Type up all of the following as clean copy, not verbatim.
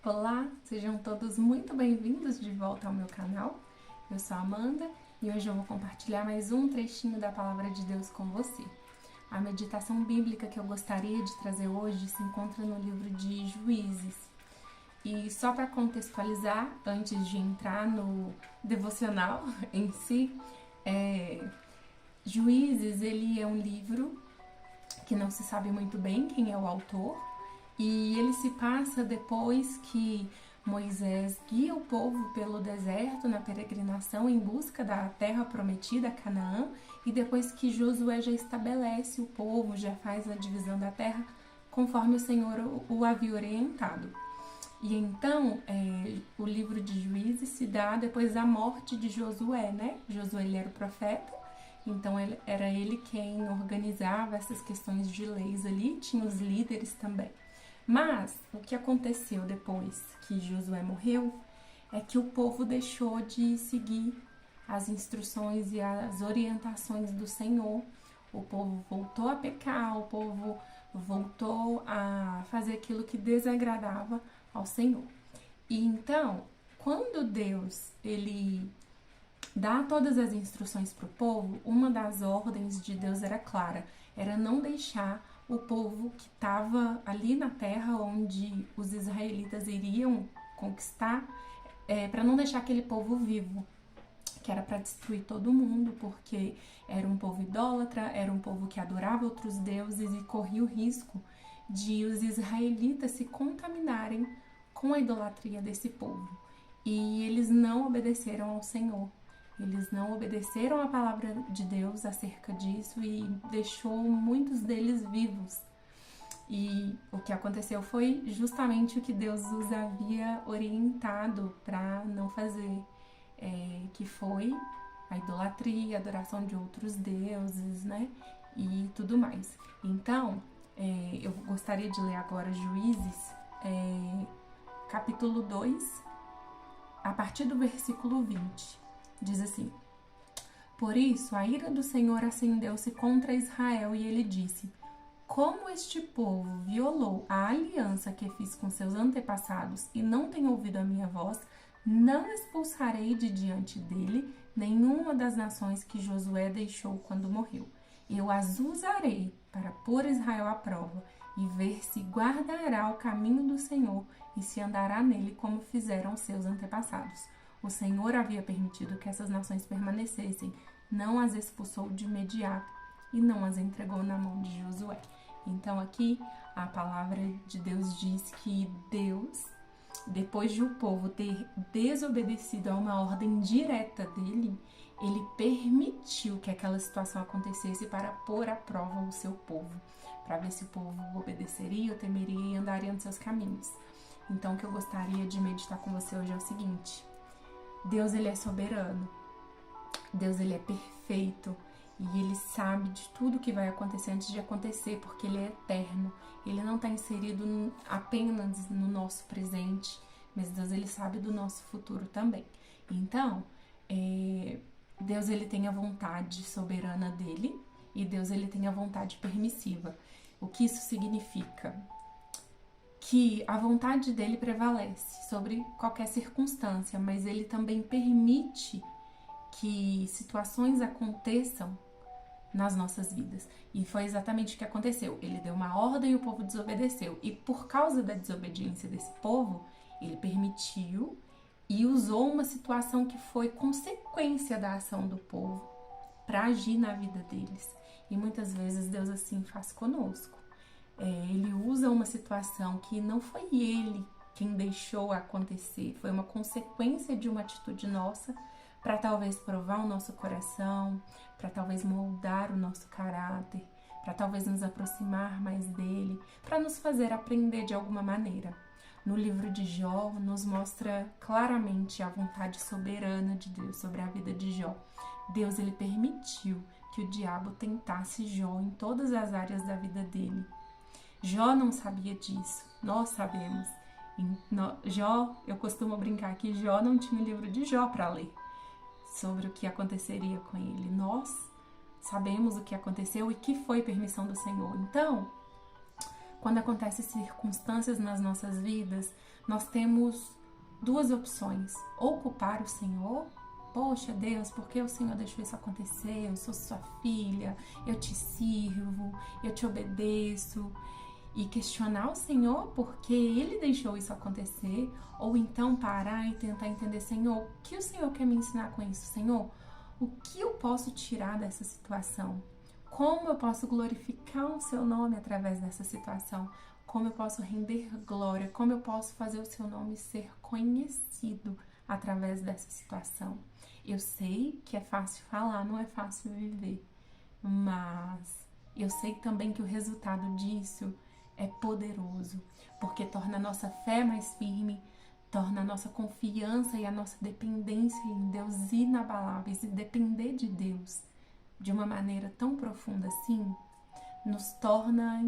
Olá, sejam todos muito bem-vindos de volta ao meu canal. Eu sou a Amanda e hoje eu vou compartilhar mais um trechinho da Palavra de Deus com você. A meditação bíblica que eu gostaria de trazer hoje se encontra no livro de Juízes. E só para contextualizar, antes de entrar no devocional em si, Juízes, ele é um livro que não se sabe muito bem quem é o autor, e ele se passa depois que Moisés guia o povo pelo deserto na peregrinação em busca da terra prometida, Canaã, e depois que Josué já estabelece o povo, já faz a divisão da terra conforme o Senhor o havia orientado. E então, o livro de Juízes se dá depois da morte de Josué, né? Josué, ele era o profeta, então era ele quem organizava essas questões de leis ali, tinha os líderes também. Mas o que aconteceu depois que Josué morreu é que o povo deixou de seguir as instruções e as orientações do Senhor. O povo voltou a pecar, o povo voltou a fazer aquilo que desagradava ao Senhor. E então, quando Deus ele dá todas as instruções para o povo, uma das ordens de Deus era clara, era não deixar o povo que estava ali na terra onde os israelitas iriam conquistar, para não deixar aquele povo vivo, que era para destruir todo mundo, porque era um povo idólatra, era um povo que adorava outros deuses e corria o risco de os israelitas se contaminarem com a idolatria desse povo. E eles não obedeceram ao Senhor. Eles não obedeceram a palavra de Deus acerca disso e deixou muitos deles vivos. E o que aconteceu foi justamente o que Deus os havia orientado para não fazer, que foi a idolatria, a adoração de outros deuses, né? E tudo mais. Então, eu gostaria de ler agora Juízes, capítulo 2, a partir do versículo 20. Diz assim: Por isso a ira do Senhor acendeu-se contra Israel e ele disse: Como este povo violou a aliança que fiz com seus antepassados e não tem ouvido a minha voz, não expulsarei de diante dele nenhuma das nações que Josué deixou quando morreu. Eu as usarei para pôr Israel à prova e ver se guardará o caminho do Senhor e se andará nele como fizeram seus antepassados. O Senhor havia permitido que essas nações permanecessem, não as expulsou de imediato e não as entregou na mão de Josué. Então aqui a palavra de Deus diz que Deus, depois de o povo ter desobedecido a uma ordem direta dele, ele permitiu que aquela situação acontecesse para pôr à prova o seu povo, para ver se o povo obedeceria, temeria e andaria nos seus caminhos. Então o que eu gostaria de meditar com você hoje é o seguinte: Deus, ele é soberano, Deus, ele é perfeito e ele sabe de tudo que vai acontecer antes de acontecer, porque ele é eterno, ele não está inserido apenas no nosso presente, mas Deus, ele sabe do nosso futuro também. Então, Deus, ele tem a vontade soberana dele e Deus, ele tem a vontade permissiva. O que isso significa? Que a vontade dele prevalece sobre qualquer circunstância, mas ele também permite que situações aconteçam nas nossas vidas. E foi exatamente o que aconteceu. Ele deu uma ordem e o povo desobedeceu. E por causa da desobediência desse povo, ele permitiu e usou uma situação que foi consequência da ação do povo para agir na vida deles. E muitas vezes Deus assim faz conosco. Ele usa uma situação que não foi ele quem deixou acontecer, foi uma consequência de uma atitude nossa para talvez provar o nosso coração, para talvez moldar o nosso caráter, para talvez nos aproximar mais dele, para nos fazer aprender de alguma maneira. No livro de Jó, nos mostra claramente a vontade soberana de Deus sobre a vida de Jó. Deus, ele permitiu que o diabo tentasse Jó em todas as áreas da vida dele. Jó não sabia disso, nós sabemos. Jó, eu costumo brincar que Jó não tinha o livro de Jó para ler sobre o que aconteceria com ele. Nós sabemos o que aconteceu e que foi permissão do Senhor. Então, quando acontecem circunstâncias nas nossas vidas, nós temos duas opções: ou culpar o Senhor, poxa Deus, por que o Senhor deixou isso acontecer? Eu sou sua filha, eu te sirvo, eu te obedeço, e questionar o Senhor porque Ele deixou isso acontecer, ou então parar e tentar entender: Senhor, o que o Senhor quer me ensinar com isso? Senhor, o que eu posso tirar dessa situação? Como eu posso glorificar o seu nome através dessa situação? Como eu posso render glória? Como eu posso fazer o seu nome ser conhecido através dessa situação? Eu sei que é fácil falar, não é fácil viver, mas eu sei também que o resultado disso é poderoso, porque torna a nossa fé mais firme, torna a nossa confiança e a nossa dependência em Deus inabaláveis. E depender de Deus de uma maneira tão profunda assim nos torna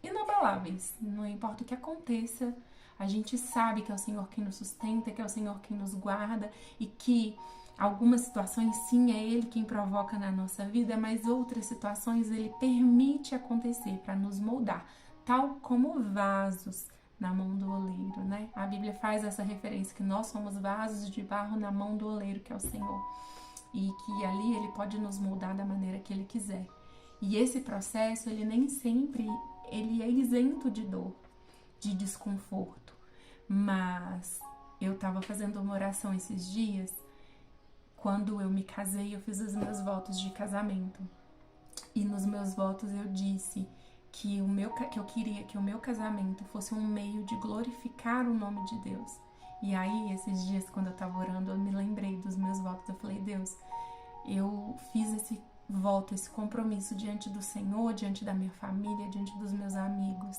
inabaláveis. Não importa o que aconteça, a gente sabe que é o Senhor quem nos sustenta, que é o Senhor quem nos guarda, e que algumas situações sim é Ele quem provoca na nossa vida, mas outras situações Ele permite acontecer para nos moldar, tal como vasos na mão do oleiro, né? A Bíblia faz essa referência que nós somos vasos de barro na mão do oleiro, que é o Senhor, e que ali Ele pode nos moldar da maneira que Ele quiser. E esse processo, ele nem sempre ele é isento de dor, de desconforto. Mas eu estava fazendo uma oração esses dias, quando eu me casei, eu fiz os meus votos de casamento. E nos meus votos eu disse que eu queria que o meu casamento fosse um meio de glorificar o nome de Deus. E aí, esses dias, quando eu estava orando, eu me lembrei dos meus votos. Eu falei: Deus, eu fiz esse voto, esse compromisso diante do Senhor, diante da minha família, diante dos meus amigos,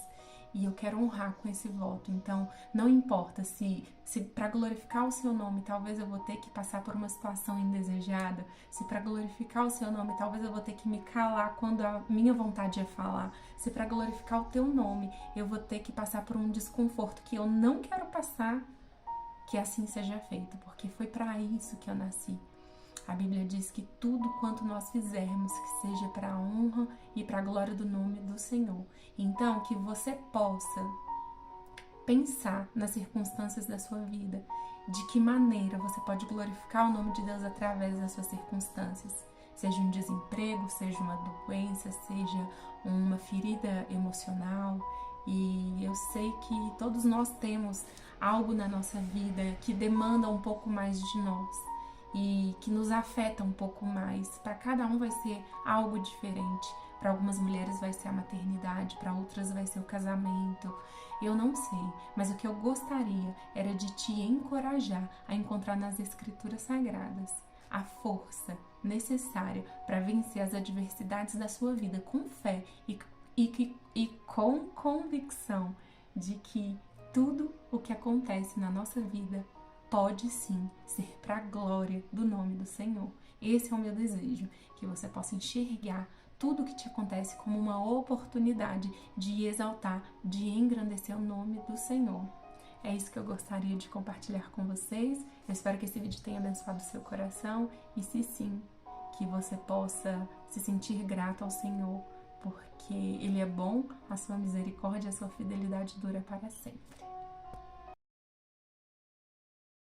e eu quero honrar com esse voto. Então, não importa se para glorificar o seu nome, talvez eu vou ter que passar por uma situação indesejada, se para glorificar o seu nome, talvez eu vou ter que me calar quando a minha vontade é falar, se para glorificar o teu nome, eu vou ter que passar por um desconforto que eu não quero passar, que assim seja feito, porque foi para isso que eu nasci. A Bíblia diz que tudo quanto nós fizermos, que seja para a honra e para a glória do nome do Senhor. Então, que você possa pensar nas circunstâncias da sua vida, de que maneira você pode glorificar o nome de Deus através das suas circunstâncias. Seja um desemprego, seja uma doença, seja uma ferida emocional. E eu sei que todos nós temos algo na nossa vida que demanda um pouco mais de nós e que nos afeta um pouco mais. Para cada um vai ser algo diferente. Para algumas mulheres vai ser a maternidade, para outras vai ser o casamento. Eu não sei, mas o que eu gostaria era de te encorajar a encontrar nas Escrituras Sagradas a força necessária para vencer as adversidades da sua vida com fé e com convicção de que tudo o que acontece na nossa vida pode sim ser para a glória do nome do Senhor. Esse é o meu desejo, que você possa enxergar tudo o que te acontece como uma oportunidade de exaltar, de engrandecer o nome do Senhor. É isso que eu gostaria de compartilhar com vocês. Eu espero que esse vídeo tenha abençoado o seu coração e, se sim, que você possa se sentir grato ao Senhor, porque Ele é bom, a sua misericórdia e a sua fidelidade dura para sempre.